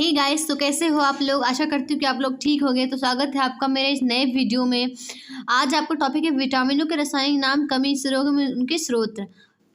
Hey guys, तो कैसे हो आप लोग। आशा करती हूँ कि आप लोग ठीक होंगे। तो स्वागत है आपका मेरे इस नए वीडियो में। आज आपका टॉपिक है विटामिनों के रासायनिक नाम, कमी, इस रोग में उनके स्रोत।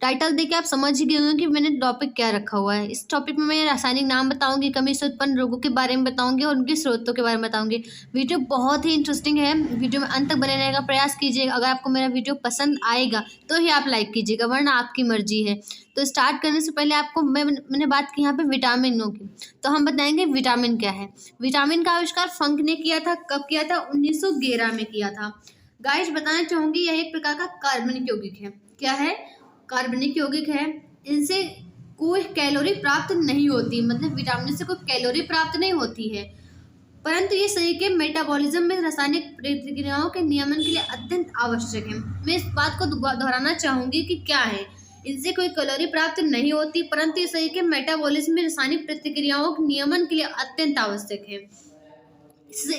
टाइटल देख के आप समझ ही गए होंगे कि मैंने टॉपिक क्या रखा हुआ है। इस टॉपिक में मैं रासायनिक नाम बताऊंगी, कमी से उत्पन्न रोगों के बारे में बताऊंगी और उनके स्रोतों के बारे में बताऊंगी। वीडियो बहुत ही इंटरेस्टिंग है, वीडियो में अंत तक बने रहने का प्रयास कीजिएगा। अगर आपको मेरा वीडियो पसंद आएगा तो ही आप लाइक कीजिएगा, वरना आपकी मर्जी है। तो स्टार्ट करने से पहले आपको मैंने बात की यहाँ पे विटामिनों की, तो हम बताएंगे विटामिन क्या है। विटामिन का आविष्कार फंक ने किया था। कब किया था? 1911 में किया था। गाइस, बताना चाहूंगी यह एक प्रकार का कार्बनिक यौगिक है। क्या है? कार्बनिक यौगिक है। इनसे कोई कैलोरी प्राप्त नहीं होती, मतलब विटामिन से कोई कैलोरी प्राप्त नहीं होती है, परंतु ये शरीर के मेटाबॉलिज्म में रासायनिक प्रतिक्रियाओं के नियमन के लिए अत्यंत आवश्यक है। मैं इस बात को दोहराना चाहूंगी कि क्या है, इनसे कोई कैलोरी प्राप्त नहीं होती, परंतु ये शरीर के मेटाबॉलिज्म में रासायनिक प्रतिक्रियाओं के नियमन के लिए अत्यंत आवश्यक है।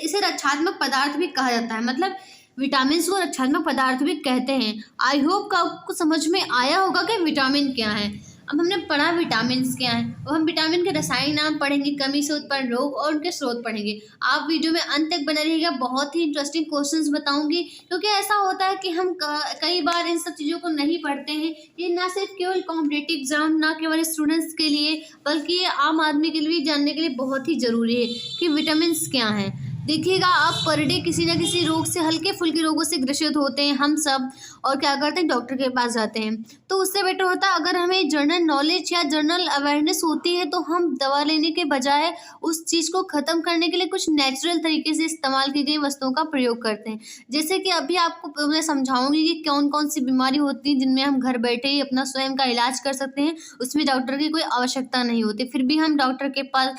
इसे रक्षात्मक पदार्थ भी कहा जाता है, मतलब विटामिन को रक्षात्मक पदार्थ भी कहते हैं। आई होप का आपको समझ में आया होगा कि विटामिन क्या है। अब हमने पढ़ा विटामिन क्या है, अब हम विटामिन के रासायनिक नाम पढ़ेंगे, कमी से उत्पन्न रोग और उनके स्रोत पढ़ेंगे। आप वीडियो में अंत तक बने रहिएगा, बहुत ही इंटरेस्टिंग क्वेश्चंस बताऊंगी, क्योंकि ऐसा होता है कि हम कई बार इन सब चीज़ों को नहीं पढ़ते हैं। ये ना सिर्फ केवल कॉम्पिटेटिव एग्जाम, ना केवल स्टूडेंट्स के लिए, बल्कि ये आम आदमी के लिए भी जानने के लिए बहुत ही ज़रूरी है कि विटामिन क्या हैं। देखिएगा, आप पर डे किसी न किसी रोग से, हल्के फुल्के रोगों से ग्रसित होते हैं हम सब, और क्या करते हैं, डॉक्टर के पास जाते हैं। तो उससे बेटर होता है अगर हमें जनरल नॉलेज या जनरल अवेयरनेस होती है, तो हम दवा लेने के बजाय उस चीज़ को ख़त्म करने के लिए कुछ नेचुरल तरीके से इस्तेमाल की गई वस्तुओं का प्रयोग करते हैं। जैसे कि अभी आपको मैं समझाऊंगी कि कौन कौन सी बीमारी होती है जिनमें हम घर बैठे ही अपना स्वयं का इलाज कर सकते हैं, उसमें डॉक्टर की कोई आवश्यकता नहीं होती। फिर भी हम डॉक्टर के पास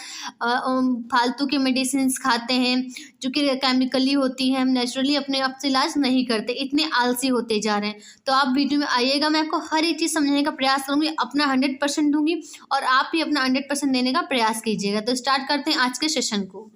फालतू के मेडिसिन खाते हैं जो कि केमिकली होती है। हम नेचुरली अपने आप से इलाज नहीं करते, इतने आलसी होते जा रहे हैं। तो आप वीडियो में आइएगा, मैं आपको हर एक चीज़ समझने का प्रयास करूँगी, अपना 100% दूंगी और आप भी अपना 100% देने का प्रयास कीजिएगा। तो स्टार्ट करते हैं आज के सेशन को।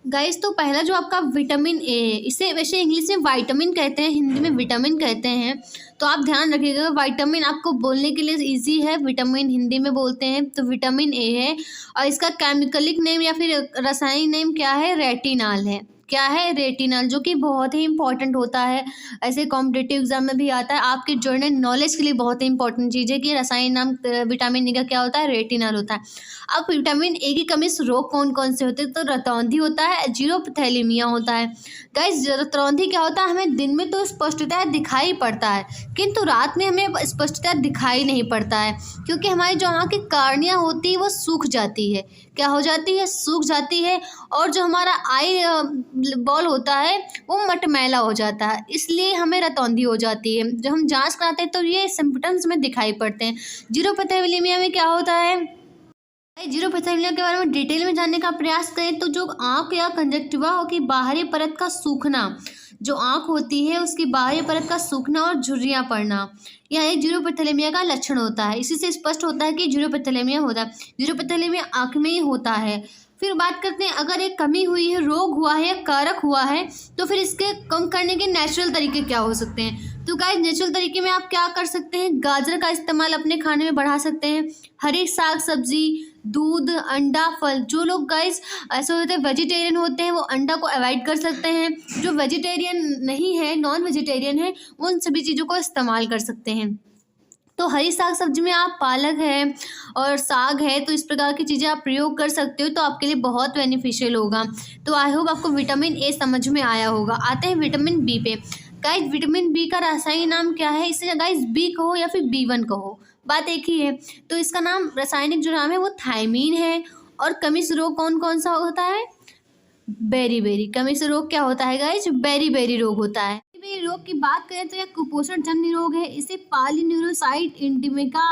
गाइस, तो पहला जो आपका विटामिन ए है, इसे वैसे इंग्लिश में विटामिन कहते हैं, हिंदी में विटामिन कहते हैं। तो आप ध्यान रखिएगा, विटामिन आपको बोलने के लिए इजी है, विटामिन हिंदी में बोलते हैं तो विटामिन ए है। और इसका केमिकलिक नेम या फिर रासायनिक नेम क्या है? रेटिनॉल है। क्या है? रेटिनॉल, जो कि बहुत ही इंपॉर्टेंट होता है, ऐसे कॉम्पिटेटिव एग्जाम में भी आता है। आपके जनरल नॉलेज के लिए बहुत ही इंपॉर्टेंट चीज़ है कि रासायनिक नाम विटामिन ए का क्या होता है? रेटिनॉल होता है। अब विटामिन ए की कमी से रोग कौन कौन से होते हैं? तो रतौंधी होता है, जीरोपथैलेमिया होता है। गाइस, रतौंधी क्या होता है? हमें दिन में तो स्पष्टतः दिखाई पड़ता है, किंतु रात में हमें स्पष्टतः दिखाई नहीं पड़ता है, क्योंकि हमारी जो आँख की कार्निया होती है वो सूख जाती है। क्या हो जाती है? सूख जाती है। और जो हमारा आई बॉल होता है वो मटमैला हो जाता है, इसलिए हमें रतौंधी हो जाती है। जब हम जांच कराते हैं तो ये सिम्पटम्स में दिखाई पड़ते हैं। जीरोपथैलेमिया में क्या होता है? जीरोपथैलेमिया के बारे में डिटेल में जानने का प्रयास करें तो जो आँख या कंजक्टिवा की बाहरी परत का सूखना, जो आँख होती है उसकी बाहरी परत का सूखना और झुर्रियाँ पड़ना, यह एक जीरोपथैलेमिया का लक्षण होता है। इसी से स्पष्ट होता है कि जीरोपथैलेमिया होता है। जीरोपथैलेमिया आँख में ही होता है। फिर बात करते हैं, अगर एक कमी हुई है, रोग हुआ है या कारक हुआ है, तो फिर इसके कम करने के नेचुरल तरीके क्या हो सकते हैं? तो गाइस, नेचुरल तरीके में आप क्या कर सकते हैं? गाजर का इस्तेमाल अपने खाने में बढ़ा सकते हैं। हरी साग सब्जी, दूध, अंडा, फल। जो लोग गाइस ऐसे होते हैं वेजिटेरियन होते हैं, वो अंडा को अवॉइड कर सकते हैं। जो वेजिटेरियन नहीं है, नॉन वेजिटेरियन है, वो उन सभी चीज़ों को इस्तेमाल कर सकते हैं। तो हरी साग सब्जी में आप पालक है और साग है, तो इस प्रकार की चीज़ें आप प्रयोग कर सकते हो, तो आपके लिए बहुत बेनिफिशियल होगा। तो आई होप आपको विटामिन ए समझ में आया होगा। आते हैं विटामिन बी पे। गाइस, विटामिन बी का रासायनिक नाम क्या है? इसे गाइस बी कहो या फिर B1 कहो, बात एक ही है। तो इसका नाम, रासायनिक जो नाम है वो थायमीन है। और कमी से रोग कौन कौन सा होता है? बेरी कमी से रोग क्या होता है गाइस? बेरी रोग होता है। रोग की बात करें तो यह कुपोषण जन्य रोग है। इसे पॉलीन्यूरोसाइट इंडिमिका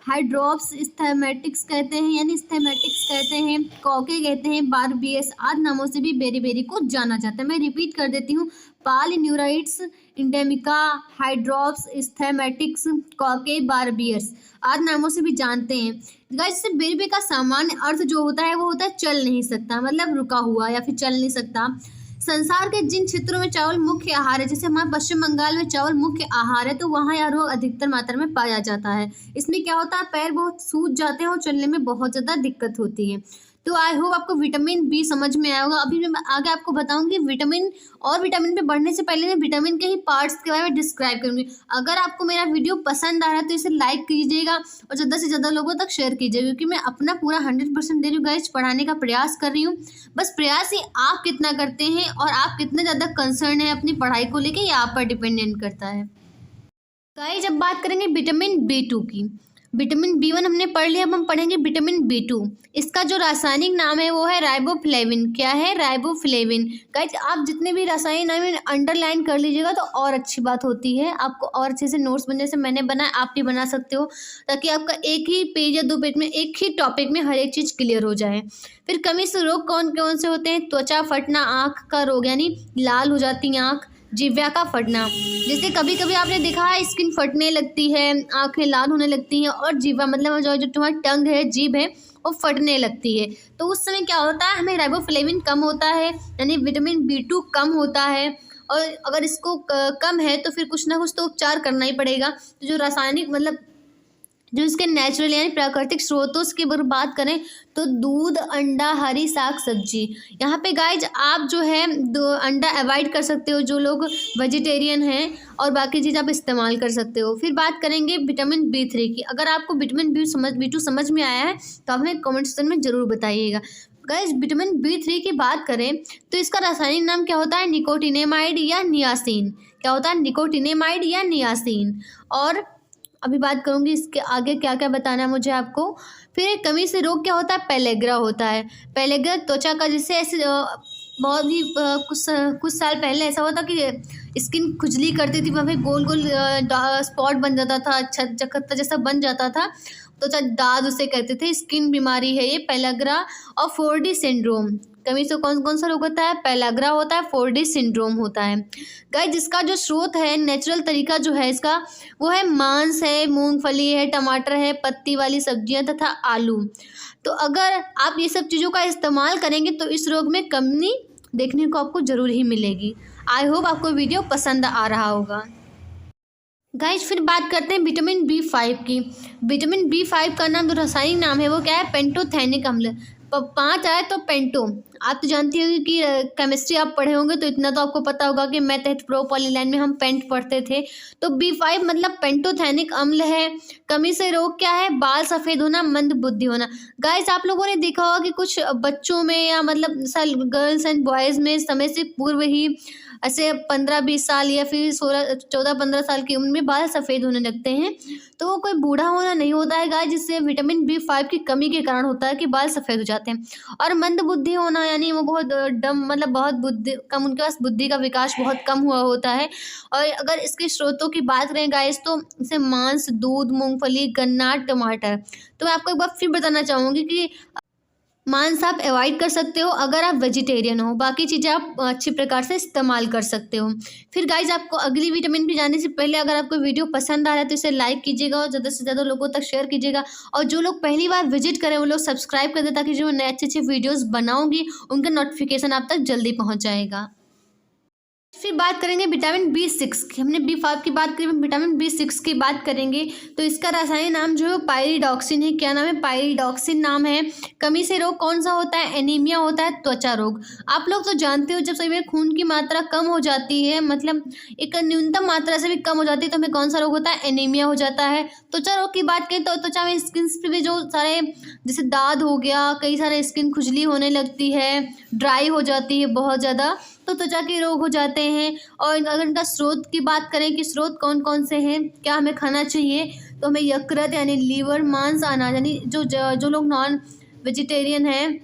हाइड्रोप्स स्थैमेटिक्स कहते हैं, यानी स्थैमेटिक्स कहते हैं, कॉके कहते हैं, बारबियस आदि नामों से भी बेरी को जाना जाता है। मैं रिपीट कर देती हूँ, पॉलीन्यूराइट्स इंडेमिका हाइड्रोप्स स्थैमेटिक्स कॉके बारबियस आदि नामों से भी जानते हैं। गाइस, बेरी का सामान्य अर्थ जो होता है वो होता है चल नहीं सकता, मतलब रुका हुआ या फिर चल नहीं सकता। संसार के जिन क्षेत्रों में चावल मुख्य आहार है, जैसे हमारे पश्चिम बंगाल में चावल मुख्य आहार है, तो वहाँ यह रोग अधिकतर मात्रा में पाया जाता है। इसमें क्या होता है? पैर बहुत सूज जाते हैं और चलने में बहुत ज़्यादा दिक्कत होती है। तो आई होप आपको विटामिन बी समझ में आया होगा। अभी मैं आगे आपको बताऊंगी विटामिन पे बढ़ने से पहले मैं विटामिन के ही पार्ट्स के बारे में डिस्क्राइब करूंगी। अगर आपको मेरा वीडियो पसंद आ रहा है तो इसे लाइक कीजिएगा और ज़्यादा से ज़्यादा लोगों तक शेयर कीजिएगा, क्योंकि मैं अपना पूरा 100% दे रही हूँ गाइज, पढ़ाने का प्रयास कर रही हूँ। बस प्रयास ही आप कितना करते हैं और आप कितने ज़्यादा कंसर्न है अपनी पढ़ाई को लेकर, ये आप पर डिपेंडेंट करता है। गाइज अब बात करेंगे विटामिन B2 की। विटामिन B1 हमने पढ़ लिया, अब हम पढ़ेंगे विटामिन B2। इसका जो रासायनिक नाम है वो है राइबोफ्लेविन। क्या है? राइबोफ्लेविन। गाइज आप जितने भी रासायनिक नाम है अंडरलाइन कर लीजिएगा तो और अच्छी बात होती है, आपको और अच्छे से नोट्स बनने से मैंने बनाया, आप भी बना सकते हो, ताकि आपका एक ही पेज या 2 पेज में एक ही टॉपिक में हर एक चीज़ क्लियर हो जाए। फिर कमी से रोग कौन कौन से होते हैं? त्वचा फटना, आँख का रोग यानी लाल हो जाती है आँख, जिह्वा का फटना, जैसे कभी कभी आपने देखा है स्किन फटने लगती है, आंखें लाल होने लगती हैं, और जिह्वा मतलब जो तुम्हारी टंग है, जीभ है, वो फटने लगती है। तो उस समय क्या होता है, हमें राइबोफ्लेविन कम होता है, यानी विटामिन B2 कम होता है। और अगर इसको कम है तो फिर कुछ ना कुछ तो उपचार करना ही पड़ेगा। तो जो रासायनिक मतलब जो इसके नेचुरल यानी प्राकृतिक स्रोतों की अगर बात करें तो दूध, अंडा, हरी साग सब्जी। यहाँ पे गाइज आप जो है अंडा अवॉइड कर सकते हो, जो लोग वेजिटेरियन हैं, और बाकी चीज़ आप इस्तेमाल कर सकते हो। फिर बात करेंगे विटामिन B3 की। अगर आपको विटामिन B2 समझ में आया है तो आप हमें कमेंट सेक्शन में ज़रूर बताइएगा। गाइज विटामिन B3 की बात करें तो इसका रासायनिक नाम क्या होता है? निकोटिनेमाइड या नियासिन। क्या होता है? निकोटिनेमाइड या नियासिन। और अभी बात करूंगी इसके आगे क्या क्या बताना है मुझे आपको। फिर एक कमी से रोग क्या होता है? पेलेग्रा होता है। पेलेग्रा त्वचा का, जिससे ऐसे बहुत ही कुछ साल पहले ऐसा हुआ था कि स्किन खुजली करती थी, वहाँ पे गोल गोल स्पॉट बन जाता था, चकत्ता जैसा बन जाता था, त्वचा दाद उसे कहते थे। स्किन बीमारी है ये पेलेग्रा। और 4D सिंड्रोम, कमी से कौन कौन सा रोग होता है? पेलेग्रा होता है, 4D सिंड्रोम होता है। गाइस जिसका जो स्रोत है, नेचुरल तरीका जो है इसका, वो है मांस है, मूंगफली है, टमाटर है, पत्ती वाली सब्जियां तथा आलू। तो अगर आप ये सब चीज़ों का इस्तेमाल करेंगे तो इस रोग में कमी देखने को आपको ज़रूर ही मिलेगी। आई होप आपको वीडियो पसंद आ रहा होगा। गाइज फिर बात करते हैं विटामिन B5 की। विटामिन B5 का नाम, जो रासायनिक नाम है वो क्या है? पेंटोथेनिक अम्ल। 5 आए तो पेंटो। आप तो जानती होंगी कि केमिस्ट्री आप पढ़े होंगे तो इतना तो आपको पता होगा कि मैथ प्रो पॉलीलाइन में हम पेंट पढ़ते थे। तो B5 मतलब पेंटोथेनिक अम्ल है। कमी से रोग क्या है? बाल सफ़ेद होना, मंद बुद्धि होना। गाइस आप लोगों ने देखा होगा कि कुछ बच्चों में या मतलब गर्ल्स एंड बॉयज़ में समय से पूर्व ही ऐसे 15-20 साल या फिर 14-15 साल की उम्र में बाल सफ़ेद होने लगते हैं। तो वो कोई बूढ़ा होना नहीं होता है गाइस, जिससे विटामिन B5 की कमी के कारण होता है कि बाल सफ़ेद हो जाते हैं। और मंद बुद्धि होना यानी वो बहुत डम, मतलब बहुत बुद्धि कम, उनके पास बुद्धि का विकास बहुत कम हुआ होता है। और अगर इसके स्रोतों की बात करें गाइस तो जैसे मांस, दूध, मूंगफली, गन्ना, टमाटर। तो मैं आपको एक बार फिर बताना चाहूँगी कि मांस आप अवॉइड कर सकते हो अगर आप वेजिटेरियन हो, बाकी चीज़ें आप अच्छी प्रकार से इस्तेमाल कर सकते हो। फिर गाइज आपको अगली विटामिन पे जाने से पहले अगर आपको वीडियो पसंद आ रहा है तो इसे लाइक कीजिएगा और ज़्यादा से ज़्यादा लोगों तक शेयर कीजिएगा। और जो लोग पहली बार विजिट करें वो लोग सब्सक्राइब कर दें, ताकि जो नए अच्छे अच्छे वीडियोज़ बनाऊँगी उनका नोटिफिकेशन आप तक जल्दी पहुँच जाएगा। फिर बात करेंगे विटामिन B6 की। हमने B5 की बात करी, विटामिन B6 की बात करेंगे तो इसका रासायनिक नाम जो है पायरिडॉक्सिन है। क्या नाम है? पायरिडॉक्सिन नाम है। कमी से रोग कौन सा होता है? एनीमिया होता है, त्वचा रोग। आप लोग तो जानते हो जब सभी में खून की मात्रा कम हो जाती है, मतलब एक न्यूनतम मात्रा से भी कम हो जाती है, तो हमें कौन सा रोग होता है? एनीमिया हो जाता है। त्वचा रोग की बात करें तो त्वचा में स्किन पे भी जो सारे जैसे दाद हो गया, कई सारे स्किन खुजली होने लगती है, ड्राई हो जाती है बहुत ज़्यादा, तो त्वचा के रोग हो जाते हैं। और अगर इनका स्रोत की बात करें कि स्रोत कौन कौन से हैं, क्या हमें खाना चाहिए, तो हमें यकृत यानी लीवर, मांस, अनाज यानी जो लोग नॉन वेजिटेरियन हैं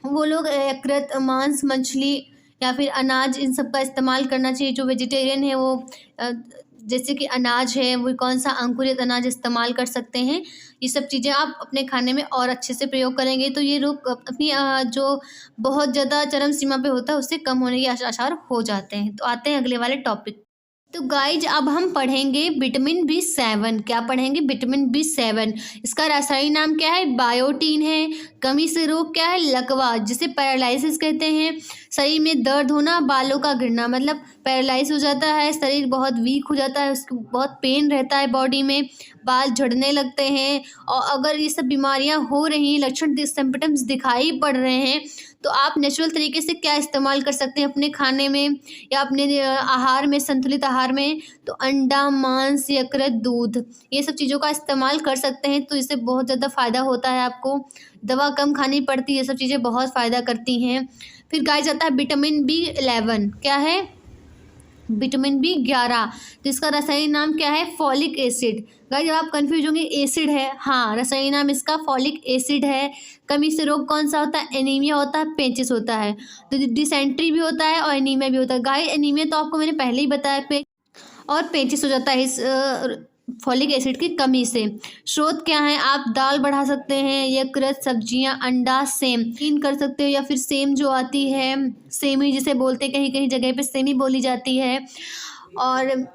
वो लोग यकृत, मांस, मछली या फिर अनाज, इन सब का इस्तेमाल करना चाहिए। जो वेजिटेरियन है वो जैसे कि अनाज है, वो कौन सा अंकुरित अनाज इस्तेमाल कर सकते हैं। ये सब चीज़ें आप अपने खाने में और अच्छे से प्रयोग करेंगे तो ये रोग अपनी जो बहुत ज़्यादा चरम सीमा पे होता है उससे कम होने के आसार हो जाते हैं। तो आते हैं अगले वाले टॉपिक। तो गाइज अब हम पढ़ेंगे विटामिन B7। क्या पढ़ेंगे? Vitamin B7। इसका रासायनिक नाम क्या है? बायोटीन है। कमी से रोग क्या है? लकवा, जिसे पैरालिसिस कहते हैं। शरीर में दर्द होना, बालों का गिरना, मतलब पैरालाइज हो जाता है, शरीर बहुत वीक हो जाता है, उसको बहुत पेन रहता है बॉडी में, बाल झड़ने लगते हैं। और अगर ये सब बीमारियां हो रही हैं, लक्षण सिम्पटम्स दिखाई पड़ रहे हैं, तो आप नेचुरल तरीके से क्या इस्तेमाल कर सकते हैं अपने खाने में या अपने आहार में, संतुलित आहार में। तो अंडा, मांस, यकृत, दूध, ये सब चीज़ों का इस्तेमाल कर सकते हैं, तो इससे बहुत ज़्यादा फ़ायदा होता है आपको। दवा कम खानी पड़ती है, ये सब चीज़ें बहुत फ़ायदा करती हैं। फिर गाइस आता है विटामिन B11। क्या है? विटामिन B11, जिसका रासायनिक नाम क्या है? Folic acid. गाइस जब आप कंफ्यूज होंगे, एसिड है, हाँ, रासायनिक नाम इसका फॉलिक एसिड है। कमी से रोग कौन सा होता है? एनीमिया होता है, पेचिस होता है, तो डिसेंट्री भी होता है और एनीमिया भी होता है। गाइस एनीमिया तो आपको मैंने पहले ही बताया, और पेचिस हो जाता है इस फॉलिक एसिड की कमी से। स्रोत क्या है? आप दाल बढ़ा सकते हैं, यकृत, सब्जियां, अंडा, सेम इन कर सकते हो, या फिर सेम जो आती है, सेमी जिसे बोलते हैं, कहीं कहीं जगह पे सेमी बोली जाती है। और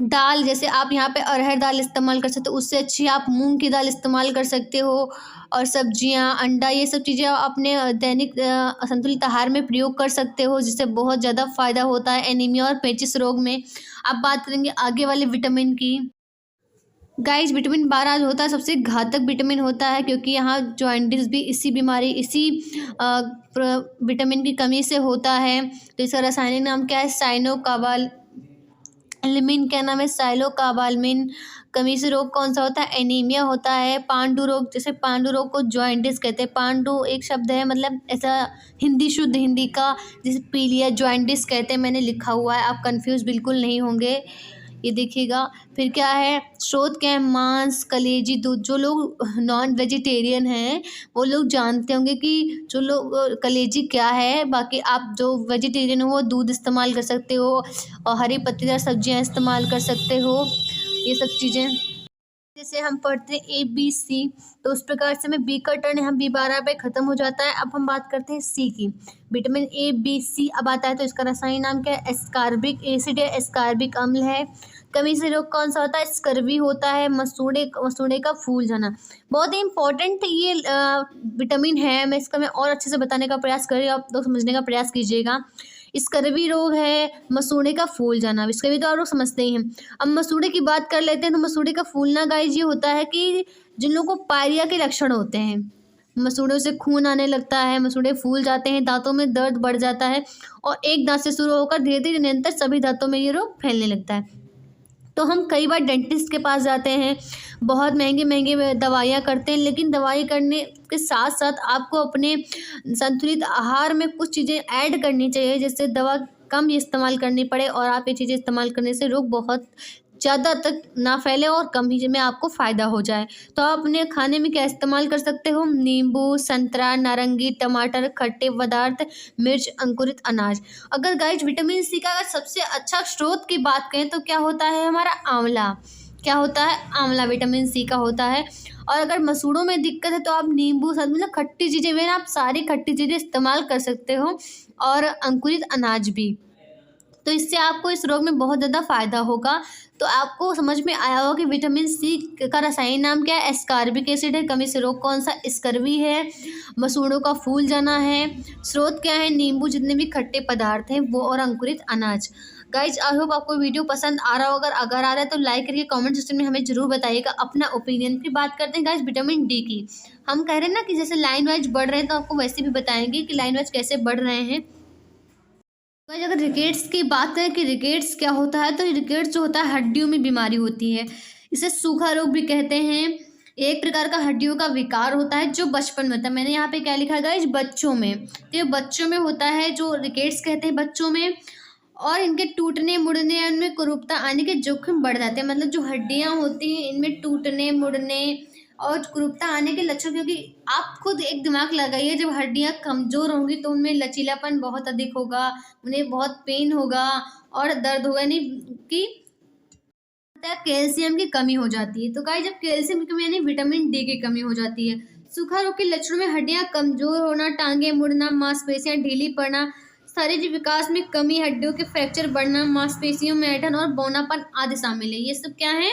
दाल, जैसे आप यहाँ पे अरहर दाल इस्तेमाल कर सकते हो, उससे अच्छी आप मूंग की दाल इस्तेमाल कर सकते हो। और सब्जियाँ, अंडा, ये सब चीज़ें आप अपने दैनिक संतुलित आहार में प्रयोग कर सकते हो, जिससे बहुत ज़्यादा फ़ायदा होता है एनीमिया और पेचिस रोग में। अब बात करेंगे आगे वाले विटामिन की। गाइस विटामिन 12 जो होता है सबसे घातक विटामिन होता है, क्योंकि यहाँ जॉइंटिस भी इसी बीमारी, इसी विटामिन की कमी से होता है। तो इसका रासायनिक नाम क्या है? साइनोकाबालामिन। क्या नाम है? साइलोकाबालामिन। कमी से रोग कौन सा होता है? एनीमिया होता है। पांडु रोग, जैसे पांडु रोग को जॉइंटिस कहते हैं। पांडु एक शब्द है, मतलब ऐसा हिंदी, शुद्ध हिंदी का, जिसे पीलिया जॉइंटिस कहते हैं, मैंने लिखा हुआ है, आप कंफ्यूज बिल्कुल नहीं होंगे, ये देखिएगा। फिर क्या है? स्रोत क्या है? मांस, कलेजी, दूध। जो लोग नॉन वेजिटेरियन हैं वो लोग जानते होंगे कि जो लोग कलेजी क्या है। बाकी आप जो वेजिटेरियन हो वो दूध इस्तेमाल कर सकते हो, और हरी पत्तेदार सब्जियां इस्तेमाल कर सकते हो, ये सब चीज़ें। जैसे हम पढ़ते हैं ABC, तो उस प्रकार से हमें बी का टर्न यहाँ B12 पे खत्म हो जाता है। अब हम बात करते हैं सी की। विटामिन ABC अब आता है, तो इसका रासायनिक नाम क्या है? एस्कॉर्बिक एसिड है, एस्कॉर्बिक अम्ल है। कमी से रोग कौन सा होता है? स्कर्वी होता है। मसूड़े का फूल जाना, बहुत ही इंपॉर्टेंट ये विटामिन है। मैं और अच्छे से बताने का प्रयास कर रही हूँ, आप लोग समझने का प्रयास कीजिएगा। स्कर्वी रोग है, मसूड़े का फूल जाना, स्कर्वी तो आप लोग समझते ही हैं। अब मसूड़े की बात कर लेते हैं, तो मसूड़े का फूलना गाइस ये होता है कि जिन लोगों को पायरिया के लक्षण होते हैं, मसूड़ों से खून आने लगता है, मसूड़े फूल जाते हैं, दांतों में दर्द बढ़ जाता है, और एक दांत से शुरू होकर धीरे धीरे निरंतर सभी दांतों में ये रोग फैलने लगता है। तो हम कई बार डेंटिस्ट के पास जाते हैं, बहुत महंगे महंगे दवाइयाँ करते हैं, लेकिन दवाई करने के साथ साथ आपको अपने संतुलित आहार में कुछ चीज़ें ऐड करनी चाहिए, जिससे दवा कम इस्तेमाल करनी पड़े और आप ये चीज़ें इस्तेमाल करने से रोग बहुत ज़्यादा तक ना फैले और कम ही में आपको फ़ायदा हो जाए। तो आप अपने खाने में क्या इस्तेमाल कर सकते हो? नींबू, संतरा, नारंगी, टमाटर, खट्टे पदार्थ, मिर्च, अंकुरित अनाज। अगर गाइस विटामिन सी का अगर सबसे अच्छा स्रोत की बात करें तो क्या होता है? हमारा आंवला। क्या होता है? आंवला विटामिन सी का होता है। और अगर मसूड़ों में दिक्कत है तो आप नींबू, मतलब खट्टी चीज़ें भी, आप सारी खट्टी चीज़ें इस्तेमाल कर सकते हो, और अंकुरित अनाज भी। तो इससे आपको इस रोग में बहुत ज़्यादा फ़ायदा होगा। तो आपको समझ में आया होगा कि विटामिन सी का रासायनिक नाम क्या है? एस्कॉर्बिक एसिड है। कमी से रोग कौन सा? स्कर्वी है। मसूड़ों का फूल जाना है। स्रोत क्या है? नींबू, जितने भी खट्टे पदार्थ हैं वो, और अंकुरित अनाज। गाइज आई होप आपको वीडियो पसंद आ रहा होगा। अगर आ रहा है तो लाइक करके कमेंट सेक्शन में हमें जरूर बताइएगा अपना ओपिनियन। फिर बात करते हैं गाइज विटामिन डी की। हम कह रहे हैं ना कि जैसे लाइन वाइज बढ़ रहे हैं, तो आपको वैसे भी बताएंगे कि लाइन वाइज कैसे बढ़ रहे हैं। गाइस अगर रिकेट्स की बात करें कि रिकेट्स क्या होता है, तो रिकेट्स जो होता है हड्डियों में बीमारी होती है। इसे सूखा रोग भी कहते हैं। एक प्रकार का हड्डियों का विकार होता है जो बचपन में होता है। मैंने यहाँ पे क्या लिखा है गाइस? बच्चों में। तो ये बच्चों में होता है, जो रिकेट्स कहते हैं बच्चों में। और इनके टूटने मुड़ने या इनमें कुरूपता आने के जोखिम बढ़ जाते हैं। मतलब जो हड्डियाँ होती हैं इनमें टूटने मुड़ने और कुरूपता आने के लक्षण, क्योंकि आप खुद एक दिमाग लगाइए, जब हड्डियाँ कमज़ोर होंगी तो उनमें लचीलापन बहुत अधिक होगा, उन्हें बहुत पेन होगा और दर्द होगा, यानी कि कैल्शियम की कमी हो जाती है। तो गाइस जब कैल्शियम की कमी यानी विटामिन डी की कमी हो जाती है। सूखा रोग के लक्षणों में हड्डियां कमजोर होना, टांगे मुड़ना, मांसपेशियां ढीली पड़ना, शारीरिक विकास में कमी, हड्डियों के फ्रैक्चर बढ़ना, मांसपेशियों में ऐंठन और बौनापन आदि शामिल है। ये सब क्या है?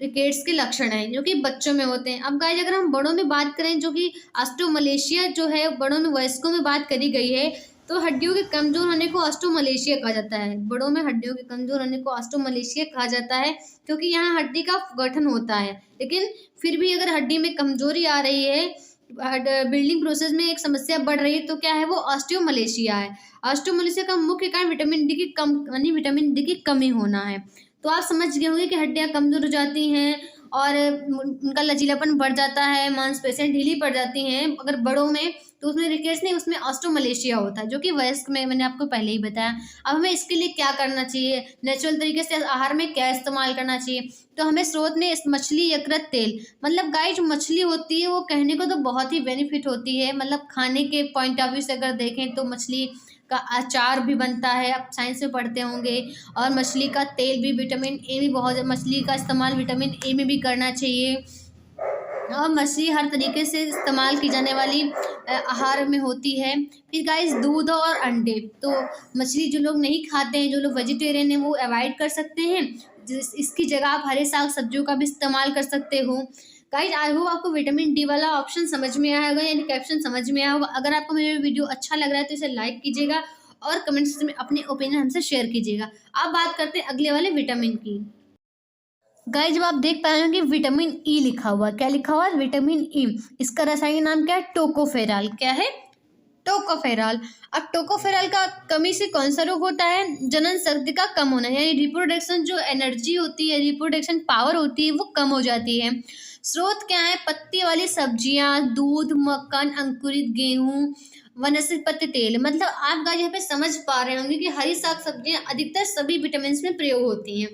रिकेट्स के लक्षण हैं, जो कि बच्चों में होते हैं। अब गाइस अगर हम बड़ों में बात करें, जो कि ऑस्टियोमलेशिया जो है बड़ों में, वयस्कों में बात करी गई है, तो हड्डियों के कमज़ोर होने को ऑस्टियोमलेशिया कहा जाता है। बड़ों में हड्डियों के कमज़ोर होने को ऑस्टियोमलेशिया कहा जाता है, क्योंकि यहाँ हड्डी का गठन होता है। लेकिन फिर भी अगर हड्डी में कमज़ोरी आ रही है, बिल्डिंग प्रोसेस में एक समस्या बढ़ रही है, तो क्या है वो ऑस्टियोमलेशिया है। ऑस्टियोमलेशिया का मुख्य कारण विटामिन डी की यानी विटामिन डी की कमी होना है। तो आप समझ गए होंगे कि हड्डियाँ कमज़ोर हो जाती हैं और उनका लचीलापन बढ़ जाता है, मांसपेशियाँ ढीली पड़ जाती हैं अगर बड़ों में, तो उसमें रिकेट्स नहीं, उसमें ऑस्टियोमलेशिया होता है, जो कि वयस्क में मैंने आपको पहले ही बताया। अब हमें इसके लिए क्या करना चाहिए, नेचुरल तरीके से आहार में क्या इस्तेमाल करना चाहिए। तो हमें स्रोत में इस मछली यकृत तेल, मतलब गाइस जो मछली होती है वो कहने को तो बहुत ही बेनिफिट होती है, मतलब खाने के पॉइंट ऑफ व्यू से अगर देखें तो मछली का अचार भी बनता है, आप साइंस में पढ़ते होंगे। और मछली का तेल भी, विटामिन ए भी बहुत, मछली का इस्तेमाल विटामिन ए में भी करना चाहिए। और मछली हर तरीके से इस्तेमाल की जाने वाली आहार में होती है। फिर गाइस दूध और अंडे, तो मछली जो लोग नहीं खाते हैं, जो लोग वेजिटेरियन हैं, वो अवॉइड कर सकते हैं। इसकी जगह आप हरे साग सब्जियों का भी इस्तेमाल कर सकते हो। गाइस आई होप आपको विटामिन डी वाला ऑप्शन समझ में आया होगा, यानी कैप्शन समझ में आया होगा। अगर आपको मेरा वीडियो अच्छा लग रहा है तो इसे लाइक कीजिएगा और कमेंट सेक्शन में अपने ओपिनियन हमसे शेयर कीजिएगा। अब बात करते हैं अगले वाले विटामिन की। गाइस जब आप देख पाए होंगे विटामिन ई लिखा हुआ, क्या लिखा हुआ है, विटामिन ई। इसका रासायनिक नाम क्या है, टोकोफेरॉल। क्या है, टोकोफेरॉल। अब टोकोफेरॉल का कमी से कौन सा रोग होता है, जनन शक्ति का कम होना, यानी रिप्रोडक्शन जो एनर्जी होती है, रिप्रोडक्शन पावर होती है, वो कम हो जाती है। स्रोत क्या है, पत्ती वाली सब्जियां, दूध, मक्खन, अंकुरित गेहूं, वनस्पति तेल। मतलब आप गाइस यहाँ पे समझ पा रहे होंगे कि हरी साग सब्जियां अधिकतर सभी विटामिन में प्रयोग होती हैं।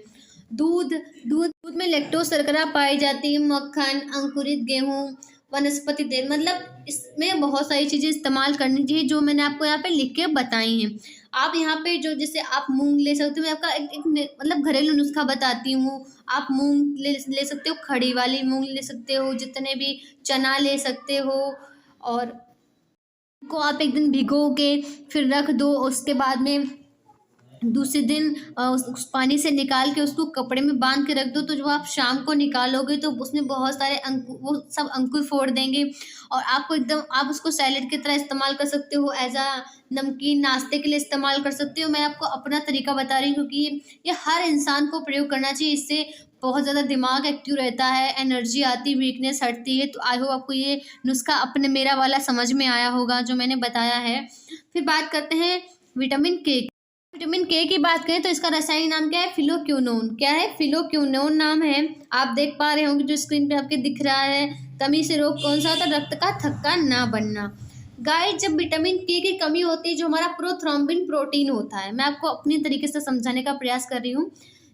दूध दूध में लैक्टोज शर्करा पाई जाती है, मक्खन, अंकुरित गेहूं, वनस्पति तेल, मतलब इसमें बहुत सारी चीज़ें इस्तेमाल करनी चाहिए जो मैंने आपको यहाँ पे लिख के बताई हैं। आप यहाँ पे जो, जैसे आप मूंग ले सकते हो, मैं आपका एक मतलब घरेलू नुस्खा बताती हूँ। आप मूंग ले सकते हो, खड़ी वाली मूंग ले सकते हो, जितने भी चना ले सकते हो, और को आप एक दिन भिगो के फिर रख दो। उसके बाद में दूसरे दिन उस पानी से निकाल के उसको कपड़े में बांध के रख दो। तो जब आप शाम को निकालोगे तो उसमें बहुत सारे वो सब अंकुर फोड़ देंगे, और आपको एकदम, आप उसको सैलेड की तरह इस्तेमाल कर सकते हो, एज आ नमकीन नाश्ते के लिए इस्तेमाल कर सकते हो। मैं आपको अपना तरीका बता रही हूँ, क्योंकि ये हर इंसान को प्रयोग करना चाहिए। इससे बहुत ज़्यादा दिमाग एक्टिव रहता है, एनर्जी आती, वीकनेस हटती है। तो आई होप आपको ये नुस्खा अपने मेरा वाला समझ में आया होगा जो मैंने बताया है। फिर बात करते हैं विटामिन के। विटामिन के की बात करें तो इसका रासायनिक नाम क्या है, फिलोक्विनोन। क्या है, फिलोक्विनोन नाम है। आप देख पा रहे होंगे जो स्क्रीन पे आपके दिख रहा है। कमी से रोग कौन सा होता है, रक्त का थक्का ना बनना। गाइस जब विटामिन के की कमी होती है, जो हमारा प्रोथ्रोम्बिन प्रोटीन होता है, मैं आपको अपनी तरीके से समझाने का प्रयास कर रही हूँ।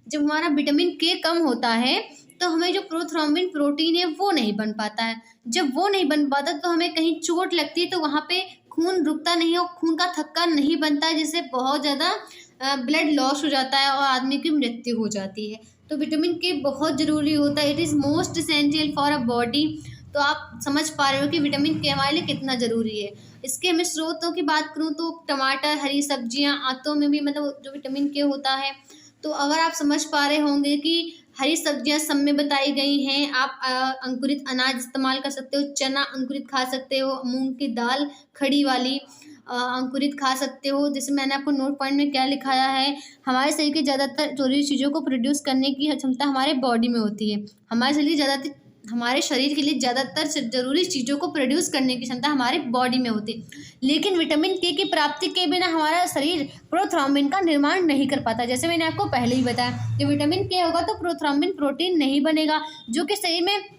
जब हमारा विटामिन के कम होता है तो हमें जो प्रोथ्रोम्बिन प्रोटीन है वो नहीं बन पाता है। जब वो नहीं बन पाता तो हमें कहीं चोट लगती है, तो वहाँ पे खून रुकता नहीं है और खून का थक्का नहीं बनता है, जिससे बहुत ज़्यादा ब्लड लॉस हो जाता है और आदमी की मृत्यु हो जाती है। तो विटामिन के बहुत ज़रूरी होता है, it is most essential for a body. तो आप समझ पा रहे हो कि विटामिन के हमारे लिए कितना ज़रूरी है। इसके मैं स्रोतों की बात करूँ तो टमाटर, हरी सब्जियाँ, आंतों में भी मतलब जो विटामिन के होता है। तो अगर आप समझ पा रहे होंगे कि हरी सब्जियां सब में बताई गई हैं। आप अंकुरित अनाज इस्तेमाल कर सकते हो, चना अंकुरित खा सकते हो, मूंग की दाल खड़ी वाली अंकुरित खा सकते हो। जैसे मैंने आपको नोट पॉइंट में क्या लिखाया है, हमारे शरीर की ज़्यादातर जरूरी चीज़ों को प्रोड्यूस करने की क्षमता हमारे बॉडी में होती है। हमारे शरीर के लिए ज़्यादातर ज़रूरी चीज़ों को प्रोड्यूस करने की क्षमता हमारे बॉडी में होती है। लेकिन विटामिन के की प्राप्ति के बिना हमारा शरीर प्रोथ्रोम्बिन का निर्माण नहीं कर पाता। जैसे मैंने आपको पहले ही बताया कि विटामिन के होगा तो प्रोथ्रोम्बिन प्रोटीन नहीं बनेगा, जो कि शरीर में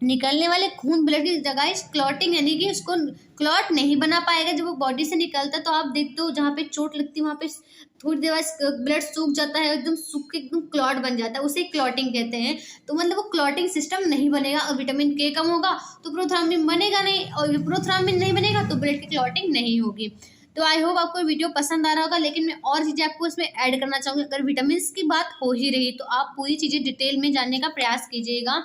निकलने वाले खून ब्लड की जगह क्लॉटिंग, यानी कि उसको क्लॉट नहीं बना पाएगा। जब वो बॉडी से निकलता है तो आप देखते हो जहाँ पे चोट लगती है वहाँ पे थोड़ी देर बाद ब्लड सूख जाता है, एकदम सूख के एकदम क्लॉट बन जाता है, उसे क्लॉटिंग कहते हैं। तो मतलब वो क्लॉटिंग सिस्टम नहीं बनेगा, और विटामिन के कम होगा तो प्रोथ्रोम्बिन बनेगा नहीं, और प्रोथ्रोम्बिन नहीं बनेगा तो ब्लड की क्लॉटिंग नहीं होगी। तो आई होप आपको वीडियो पसंद आ रहा होगा, लेकिन मैं और चीज़ें आपको इसमें ऐड करना चाहूँगी। अगर विटामिन की बात हो ही रही तो आप पूरी चीज़ें डिटेल में जानने का प्रयास कीजिएगा।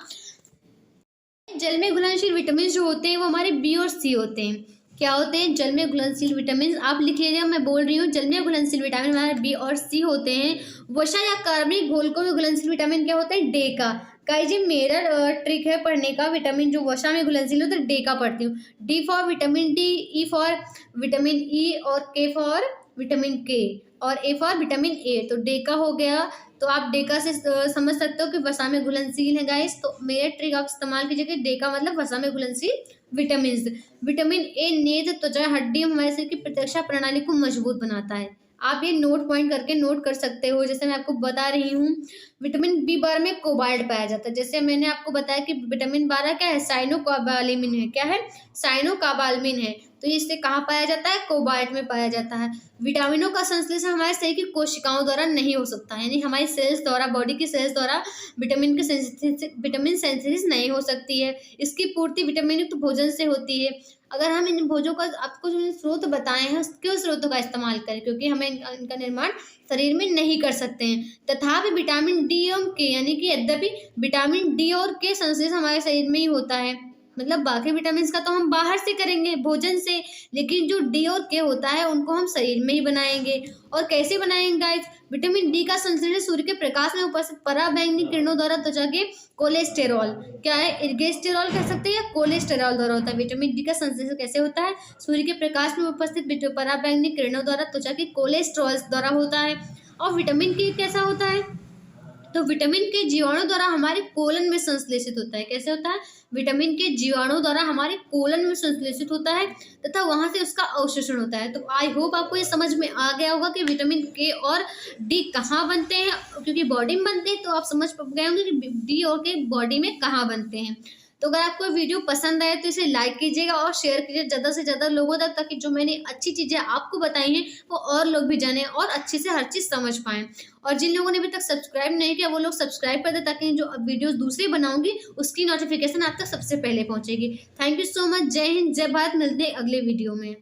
जल में घुलनशील विटामिन जो होते हैं वो हमारे बी और सी होते हैं। क्या होते हैं, जल में घुलनशील विटामिन, आप लिखिएगा, मैं बोल रही हूँ। जल में घुलनशील विटामिन हमारे बी और सी होते हैं। वसा या कार्बनिक घोलकों में घुलनशील विटामिन क्या होता है, डे का। गाइस ये मेरा ट्रिक है पढ़ने का। विटामिन जो वसा में घुलनशील होता है डी का पढ़ती हूँ। D for vitamin D, E for vitamin E और के फॉर विटामिन के और ए फॉर विटामिन ए। तो डे का हो गया, तो आप डेका से समझ सकते हो कि वसा में घुलनशील है गाइस। तो मेरे ट्रिक आप इस्तेमाल कीजिए कि डेका मतलब वसा में घुलनशील विटामिन। विटामिन ए नेत्र, त्वचा, हड्डी, हमारे शरीर की प्रतिरक्षा प्रणाली को मजबूत बनाता है। आप ये नोट पॉइंट करके नोट कर सकते हो। जैसे मैं आपको बता रही हूँ, विटामिन बी12 में कोबाल्ट पाया जाता है। जैसे मैंने आपको बताया कि विटामिन 12 क्या है, साइनोकोबालामिन है। क्या है? साइनोकोबालामिन है। तो इससे कहाँ पाया जाता है? कोबाल्ट में पाया जाता है। विटामिनों का संश्लेषण हमारे शरीर की कोशिकाओं द्वारा नहीं हो सकता है, यानी हमारी सेल्स द्वारा, बॉडी की सेल्स द्वारा विटामिन सिंथेसिस नहीं हो सकती है। इसकी पूर्ति विटामिन युक्त भोजन से होती है। अगर हम इन भोजों का, आपको जो स्रोत बताए हैं उसके स्रोतों का इस्तेमाल करें, क्योंकि हमें इनका निर्माण शरीर में नहीं कर सकते हैं। तथापि विटामिन डी और के, यानी कि यद्यपि विटामिन डी और के संश्लेषण हमारे शरीर में ही होता है, मतलब बाकी विटामिन का तो हम बाहर से करेंगे भोजन से, लेकिन जो डी और के होता है उनको हम शरीर में ही बनाएंगे। और कैसे बनाएंगे गाइस? विटामिन डी का संश्लेषण सूर्य के प्रकाश में उपस्थित पराबैंगनी किरणों द्वारा त्वचा के कोलेस्टेरॉल, क्या है, इर्गेस्टेरॉल कह सकते हैं या कोलेस्टेरॉल द्वारा होता है। विटामिन डी का संश्लेषण कैसे होता है? सूर्य के प्रकाश में उपस्थित पराबैंगनी किरणों द्वारा त्वचा के कोलेस्टेरॉल द्वारा होता है। और विटामिन के कैसा होता है? तो विटामिन के जीवाणु द्वारा हमारे कोलन में संश्लेषित होता है। कैसे होता है? विटामिन के जीवाणु द्वारा हमारे कोलन में संश्लेषित होता है तथा वहां से उसका अवशोषण होता है। तो आई होप आपको ये समझ में आ गया होगा कि विटामिन के और डी कहाँ बनते हैं, क्योंकि बॉडी में बनते हैं तो आप समझ गए होंगे कि डी और के बॉडी में कहाँ बनते हैं। तो अगर आपको वीडियो पसंद आए तो इसे लाइक कीजिएगा और शेयर कीजिए ज़्यादा से ज़्यादा लोगों तक, ताकि जो मैंने अच्छी चीज़ें आपको बताई हैं वो और लोग भी जानें और अच्छे से हर चीज़ समझ पाएँ। और जिन लोगों ने अभी तक सब्सक्राइब नहीं किया वो लोग सब्सक्राइब कर दें, ताकि जो वीडियोस दूसरी बनाऊंगी उसकी नोटिफिकेशन आप तक सबसे पहले पहुंचेगी। Thank you so much. जय हिंद, जय भारत। मिलते हैं अगले वीडियो में।